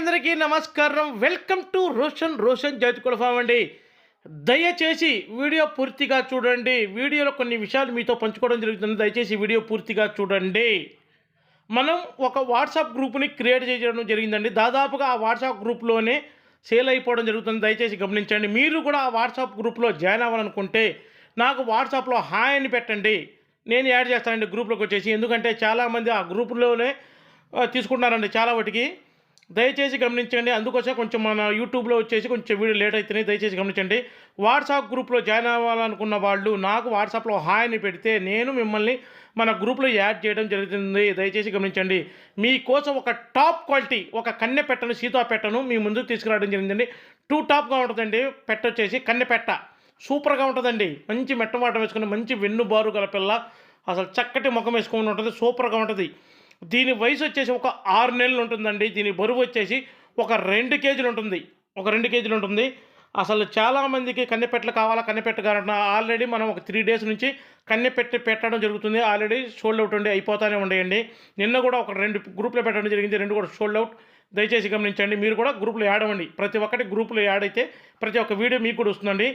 అందరికీ నమస్కారం. Welcome to Roshan జైతుకుల form అండి. దయచేసి వీడియో పూర్తిగా చూడండి. వీడియోలో కొన్ని విషయాలు మీతో పంచుకోవడం జరుగుతుంది. దయచేసి వీడియో పూర్తిగా చూడండి. మనం ఒక వాట్సాప్ గ్రూప్ని క్రియేట్ చేయడం జరిగిందండి. దాదాపుగా ఆ వాట్సాప్ గ్రూప్లోనే సేల్ అయిపోవడం జరుగుతుంది. దయచేసి గమనించండి. మీరు కూడా ఆ వాట్సాప్ గ్రూప్లో జాయిన్ అవ్వాలనుకుంటే నాకు వాట్సాప్లో హాయ్ అని పెట్టండి. నేను యాడ్ చేస్తానండి గ్రూప్లోకి వచ్చేసి. ఎందుకంటే చాలామంది ఆ గ్రూప్లోనే తీసుకుంటున్నారండి చాలా వాటికి. దయచేసి గమనించండి. అందుకోసం కొంచెం మన యూట్యూబ్లో వచ్చేసి కొంచెం వీడియో లేట్ అవుతున్నాయి. దయచేసి గమనించండి. వాట్సాప్ గ్రూప్లో జాయిన్ అవ్వాలనుకున్న వాళ్ళు నాకు వాట్సాప్లో హాయ్ అని పెడితే నేను మిమ్మల్ని మన గ్రూప్లో యాడ్ చేయడం జరుగుతుంది. దయచేసి గమనించండి. మీకోసం ఒక టాప్ క్వాలిటీ ఒక కన్నె పెట్టను సీతాపెట్టను మీ ముందుకు తీసుకురావడం జరిగిందండి. టాప్గా ఉంటుందండి. వచ్చేసి కన్నె పెట్ట సూపర్గా ఉంటుందండి. మంచి మెట్టమాట వేసుకుని మంచి వెన్నుబారు గల పిల్ల, అసలు చక్కటి ముఖం వేసుకొని ఉంటుంది. సూపర్గా ఉంటుంది. దీని వయసు వచ్చేసి ఒక 6 నెలలు ఉంటుందండి. దీని బరువు వచ్చేసి ఒక 2 కేజీలు ఉంటుంది. అసలు చాలామందికి కన్నెపెట్టలు కావాలా, కన్నెపెట్ట కావాలన్నా ఆల్రెడీ మనం ఒక 3 డేస్ నుంచి పెట్టడం జరుగుతుంది. ఆల్రెడీ సోల్డ్ అవుట్ అండి, అయిపోతూనే ఉండేయండి. నిన్న కూడా ఒక 2 గ్రూప్లో పెట్టడం జరిగింది. 2 కూడా సోల్డ్ అవుట్. దయచేసి గమనించండి. మీరు కూడా గ్రూప్లో యాడ్ అవ్వండి. ప్రతి ఒక్కటి గ్రూప్లో యాడ్ అయితే ప్రతి ఒక్క వీడియో మీకు కూడా వస్తుందండి.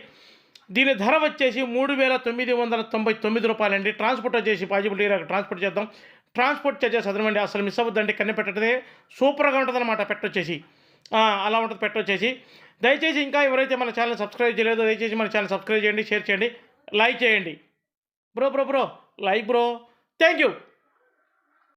దీని ధర వచ్చేసి 3,999 రూపాయలండి. ట్రాన్స్పోర్ట్ వచ్చేసి పాజిబిలిటీ ట్రాన్స్పోర్ట్ చేద్దాం. ట్రాన్స్పోర్ట్ చార్జెస్ అదనమండి. అసలు మిస్ అవ్వద్దండి. కన్నె పెట్టదే సూపర్గా ఉంటుందన్నమాట. పెట్టొచ్చేసి అలా ఉంటుంది. పెట్టొచ్చేసి దయచేసి ఇంకా ఎవరైతే మన ఛానల్ సబ్స్క్రైబ్ చేయలేదో దయచేసి మన ఛానల్ సబ్స్క్రైబ్ చేయండి, షేర్ చేయండి, లైక్ చేయండి. Bro like bro. Thank you.